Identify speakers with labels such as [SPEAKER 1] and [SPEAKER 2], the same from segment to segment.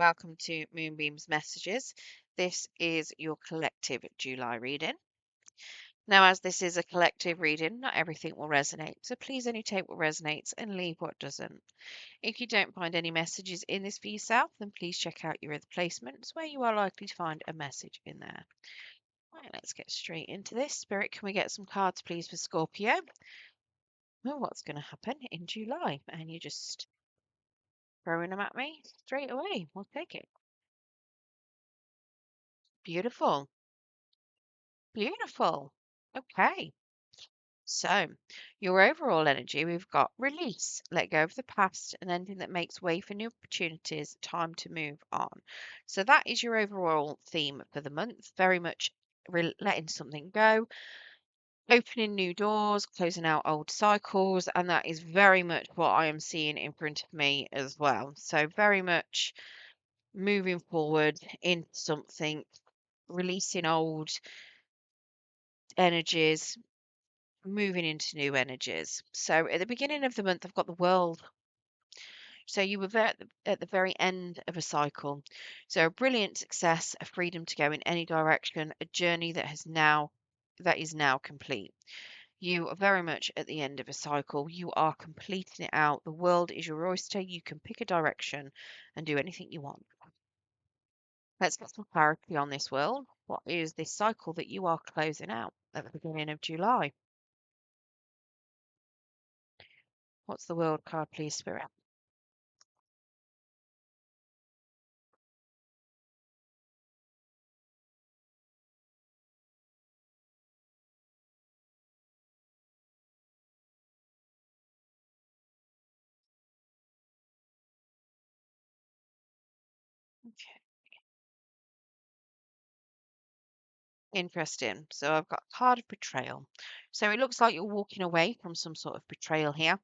[SPEAKER 1] welcome to Moonbeam's Messages. This is your collective July reading. Now, as this is a collective reading, not everything will resonate, so please only take what resonates and leave what doesn't. If you don't find any messages in this for yourself, then please check out your other placements where you are likely to find a message in there. Right, let's get straight into this. Spirit, can we get some cards, please, for Scorpio? Oh, what's going to happen in July? And you're just throwing them at me straight away. We'll take it. Beautiful. Beautiful. Okay. So, your overall energy, we've got release, let go of the past, and anything that makes way for new opportunities, time to move on. So, that is your overall theme for the month. Very much letting something go, opening new doors, closing out old cycles, and that is very much what I am seeing in front of me as well. So, very much moving forward into something, releasing old energies, moving into new energies. So at the beginning of the month, I've got the world. So you were there at the very end of a cycle. So a brilliant success, a freedom to go in any direction, a journey that is now complete. You are very much at the end of a cycle. You are completing it out. The world is your oyster. You can pick a direction and do anything you want. Let's get some clarity on this world. What is this cycle that you are closing out at the beginning of July? What's the world card, please, Spirit? Okay. Interesting. So I've got a card of betrayal. So it looks like you're walking away from some sort of betrayal here.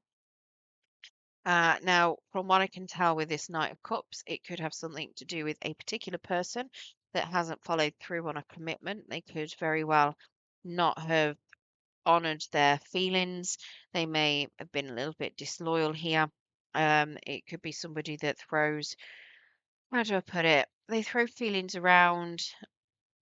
[SPEAKER 1] Now, from what I can tell with this Knight of Cups, it could have something to do with a particular person that hasn't followed through on a commitment. They could very well not have honored their feelings. They may have been a little bit disloyal here. It could be somebody that throws, how do I put it? They throw feelings around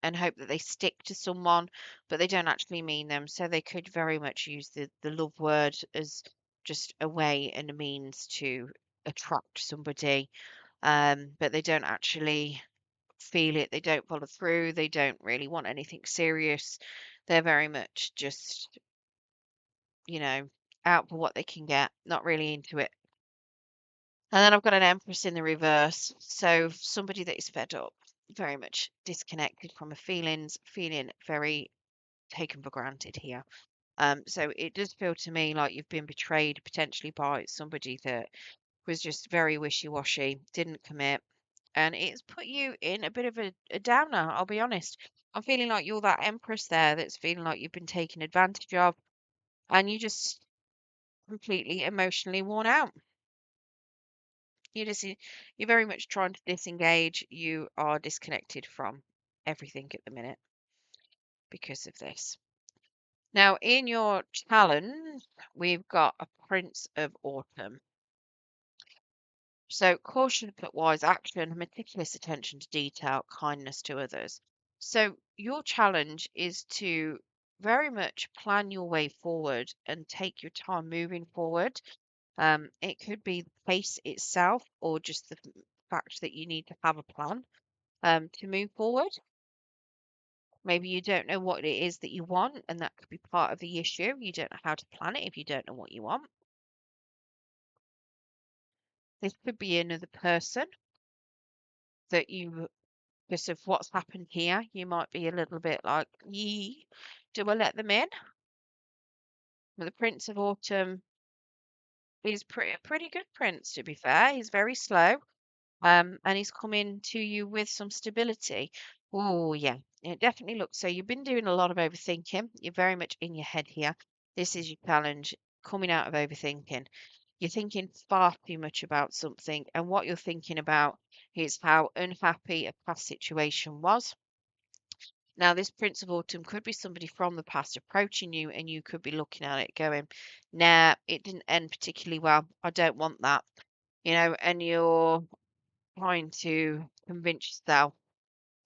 [SPEAKER 1] and hope that they stick to someone, but they don't actually mean them. So they could very much use the love word as just a way and a means to attract somebody, but they don't actually feel it. They don't follow through. They don't really want anything serious. They're very much just, you know, out for what they can get, not really into it. And then I've got an Empress in the reverse. So somebody that is fed up, very much disconnected from her feelings, feeling very taken for granted here. So it does feel to me like you've been betrayed potentially by somebody that was just very wishy-washy, didn't commit, and it's put you in a bit of a downer, I'll be honest. I'm feeling like you're that Empress there that's feeling like you've been taken advantage of, and you just completely emotionally worn out. You're very much trying to disengage. You are disconnected from everything at the minute because of this. Now, in your challenge, we've got a Prince of Autumn. So, caution but wise action, meticulous attention to detail, kindness to others. So, your challenge is to very much plan your way forward and take your time moving forward. It could be the pace itself or just the fact that you need to have a plan to move forward. Maybe you don't know what it is that you want, and that could be part of the issue. You don't know how to plan it if you don't know what you want. This could be another person that you, because of what's happened here, you might be a little bit like, yee, do I let them in? But the Prince of Autumn is a pretty good prince, to be fair. He's very slow, and he's coming to you with some stability. Oh, yeah, it definitely looks so. You've been doing a lot of overthinking. You're very much in your head here. This is your challenge, coming out of overthinking. You're thinking far too much about something, and what you're thinking about is how unhappy a past situation was. Now, this Prince of Autumn could be somebody from the past approaching you, and you could be looking at it going, nah, it didn't end particularly well. I don't want that, and you're trying to convince yourself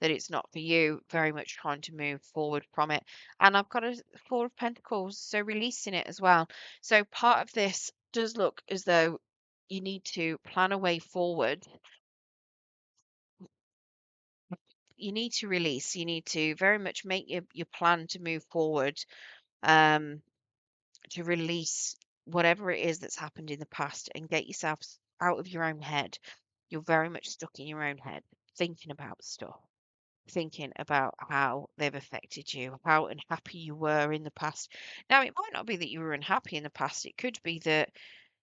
[SPEAKER 1] that it's not for you, very much trying to move forward from it. And I've got a Four of Pentacles, so releasing it as well. So part of this does look as though you need to plan a way forward. You need to release, you need to very much make your plan to move forward, um, to release whatever it is that's happened in the past and get yourself out of your own head. You're very much stuck in your own head, thinking about stuff, thinking about how they've affected you, how unhappy you were in the past. Now, it might not be that you were unhappy in the past. It could be that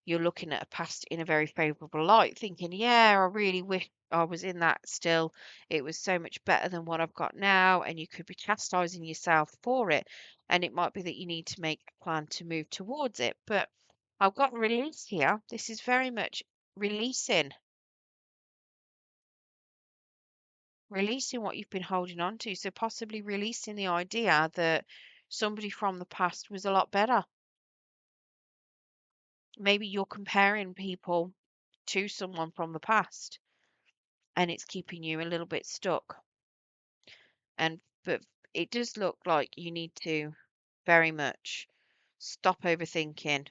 [SPEAKER 1] you're looking at a past in a very favorable light, thinking, yeah, I really wish I was in that still. It was so much better than what I've got now. And you could be chastising yourself for it. And it might be that you need to make a plan to move towards it. But I've got release here. This is very much releasing, releasing what you've been holding on to. So possibly releasing the idea that somebody from the past was a lot better. Maybe you're comparing people to someone from the past and it's keeping you a little bit stuck. And but it does look like you need to very much stop overthinking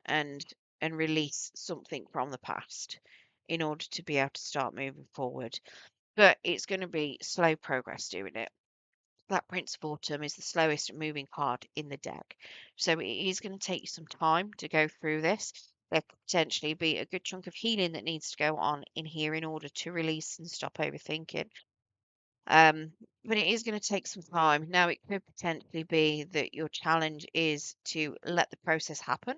[SPEAKER 1] and release something from the past in order to be able to start moving forward. But it's going to be slow progress doing it. That Prince of Autumn is the slowest moving card in the deck. So it is going to take you some time to go through this. There could potentially be a good chunk of healing that needs to go on in here in order to release and stop overthinking. Um, but it is going to take some time. Now, it could potentially be that your challenge is to let the process happen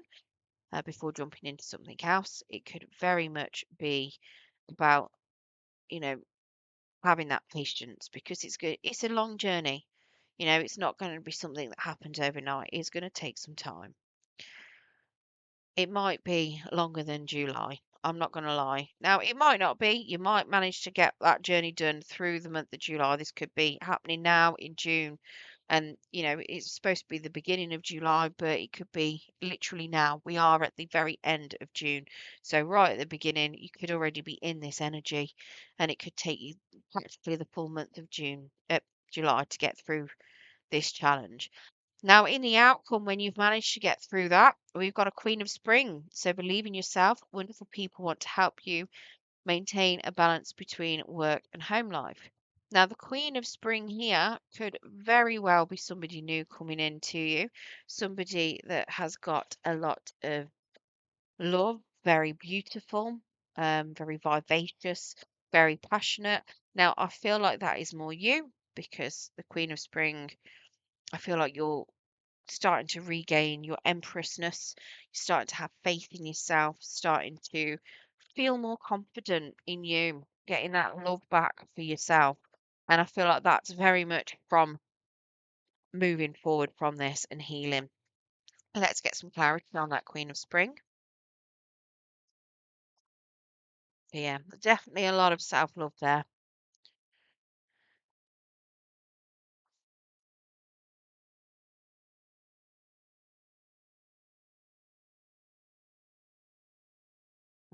[SPEAKER 1] before jumping into something else. It could very much be about, you know, having that patience because it's good. It's a long journey. It's not going to be something that happens overnight. It's going to take some time. It might be longer than July. I'm not going to lie. Now, it might not be. You might manage to get that journey done through the month of July. This could be happening now in June. And, it's supposed to be the beginning of July, but it could be literally now. We are at the very end of June. So, right at the beginning, you could already be in this energy, and it could take you practically the full month of July to get through this challenge. Now, in the outcome, when you've managed to get through that, we've got a Queen of Spring. So believe in yourself. Wonderful people want to help you maintain a balance between work and home life. Now, the Queen of Spring here could very well be somebody new coming into you, somebody that has got a lot of love, very beautiful, very vivacious, very passionate. Now, I feel like that is more you because the Queen of Spring, I feel like you're starting to regain your empressness, you're starting to have faith in yourself, starting to feel more confident in you, getting that love back for yourself. And I feel like that's very much from moving forward from this and healing. Let's get some clarity on that Queen of Spring. So yeah, definitely a lot of self-love there.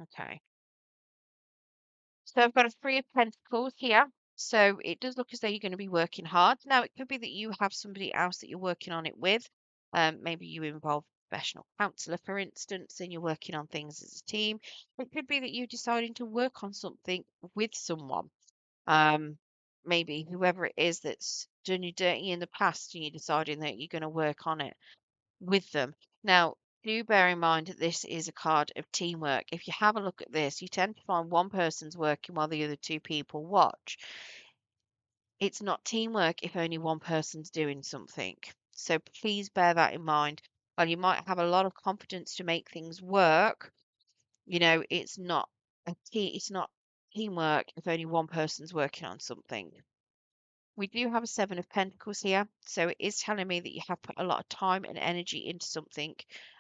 [SPEAKER 1] Okay. So I've got a Three of Pentacles here. So it does look as though you're going to be working hard. Now, it could be that you have somebody else that you're working on it with. Maybe you involve a professional counselor, for instance, and you're working on things as a team. It could be that you're deciding to work on something with someone. Um, Maybe whoever it is that's done you dirty in the past, and you're deciding that you're going to work on it with them. Now, do bear in mind that this is a card of teamwork. If you have a look at this, you tend to find one person's working while the other two people watch. It's not teamwork if only one person's doing something. So please bear that in mind. While you might have a lot of confidence to make things work, it's not teamwork if only one person's working on something. We do have a Seven of Pentacles here, so it is telling me that you have put a lot of time and energy into something,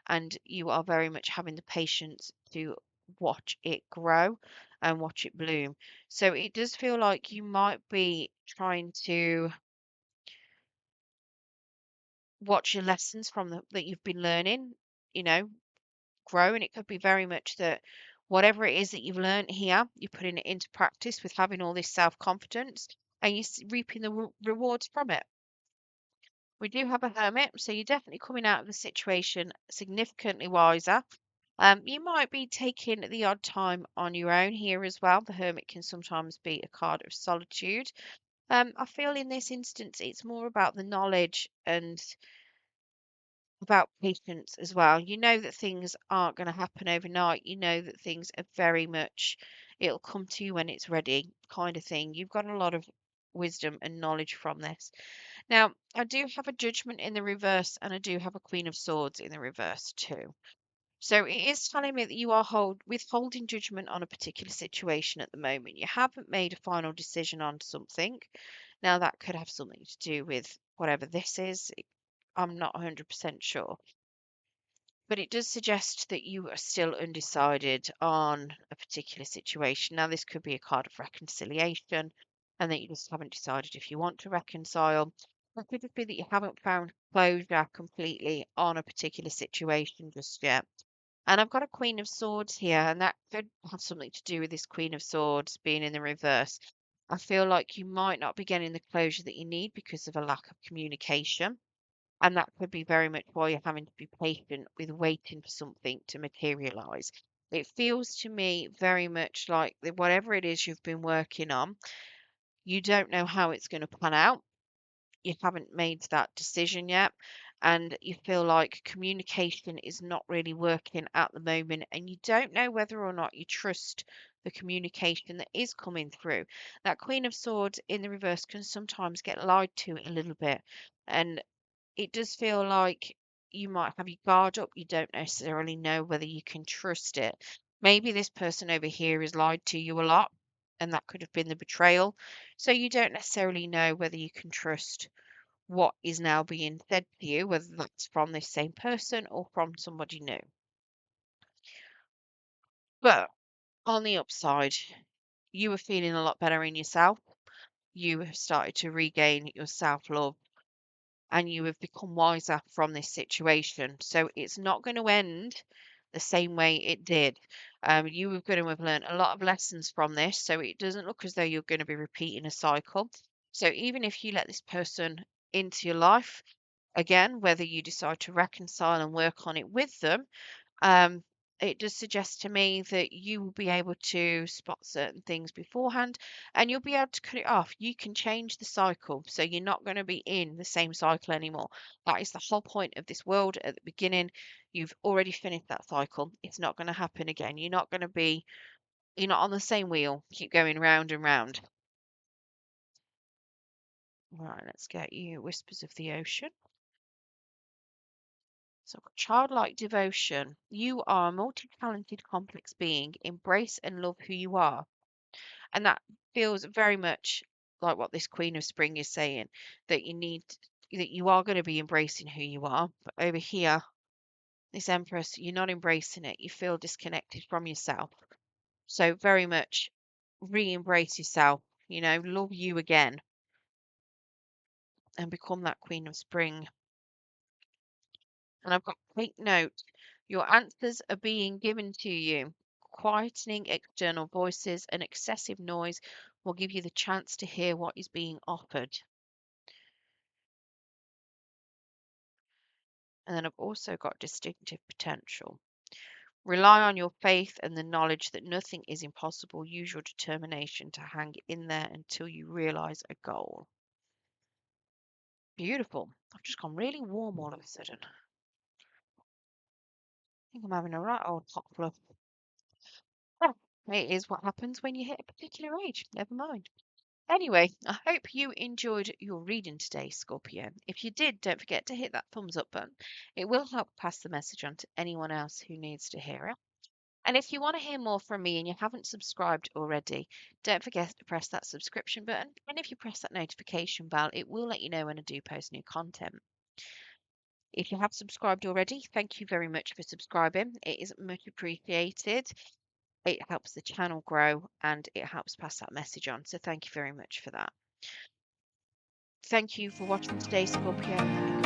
[SPEAKER 1] and you are very much having the patience to watch it grow and watch it bloom. So it does feel like you might be trying to watch your lessons from that you've been learning, you know, grow, and it could be very much that Whatever it is that you've learned here, you're putting it into practice with having all this self-confidence and you're reaping the rewards from it. We do have a hermit, so you're definitely coming out of the situation significantly wiser. You might be taking the odd time on your own here as well. The hermit can sometimes be a card of solitude. I feel in this instance it's more about the knowledge and about patience as well. You know that things aren't going to happen overnight. You know that things are very much, it'll come to you when it's ready, kind of thing. You've got a lot of wisdom and knowledge from this. Now, I do have a judgment in the reverse and I do have a Queen of Swords in the reverse too. So it is telling me that you are withholding judgment on a particular situation at the moment. You haven't made a final decision on something. Now, that could have something to do with whatever this is. I'm not 100% sure. But it does suggest that you are still undecided on a particular situation. Now, this could be a card of reconciliation and that you just haven't decided if you want to reconcile. It could just be that you haven't found closure completely on a particular situation just yet. And I've got a Queen of Swords here, and that could have something to do with this Queen of Swords being in the reverse. I feel like you might not be getting the closure that you need because of a lack of communication. And that could be very much why you're having to be patient with waiting for something to materialize. It feels to me very much like that whatever it is you've been working on, you don't know how it's going to pan out. You haven't made that decision yet. And you feel like communication is not really working at the moment. And you don't know whether or not you trust the communication that is coming through. That Queen of Swords in the reverse can sometimes get lied to a little bit. And it does feel like you might have your guard up. You don't necessarily know whether you can trust it. Maybe this person over here has lied to you a lot, and that could have been the betrayal. So you don't necessarily know whether you can trust what is now being said to you, whether that's from this same person or from somebody new. But on the upside, you are feeling a lot better in yourself. You have started to regain your self love and you have become wiser from this situation. So it's not going to end the same way it did. You are going to have learned a lot of lessons from this. So it doesn't look as though you're going to be repeating a cycle. So even if you let this person into your life, again, whether you decide to reconcile and work on it with them, um, it does suggest to me that you will be able to spot certain things beforehand and you'll be able to cut it off. You can change the cycle, so you're not going to be in the same cycle anymore. That is the whole point of this world at the beginning. You've already finished that cycle. It's not going to happen again. You're not on the same wheel, keep going round and round. Right, let's get you Whispers of the Ocean. So, childlike devotion. You are a multi-talented, complex being. Embrace and love who you are. And that feels very much like what this Queen of Spring is saying, that that you are going to be embracing who you are. But over here, this Empress, you're not embracing it. You feel disconnected from yourself. So, very much re-embrace yourself, love you again and become that Queen of Spring. And I've got take note. Your answers are being given to you. Quietening external voices and excessive noise will give you the chance to hear what is being offered. And then I've also got distinctive potential. Rely on your faith and the knowledge that nothing is impossible. Use your determination to hang in there until you realize a goal. Beautiful. I've just gone really warm all of a sudden. I think I'm having a right old hot fluff. Oh, it is what happens when you hit a particular age. Never mind. Anyway, I hope you enjoyed your reading today, Scorpio. If you did, don't forget to hit that thumbs up button. It will help pass the message on to anyone else who needs to hear it. And if you want to hear more from me and you haven't subscribed already, don't forget to press that subscription button. And if you press that notification bell, it will let you know when I do post new content. If you have subscribed already, thank you very much for subscribing. It is much appreciated. It helps the channel grow and it helps pass that message on. So thank you very much for that. Thank you for watching today, Scorpio.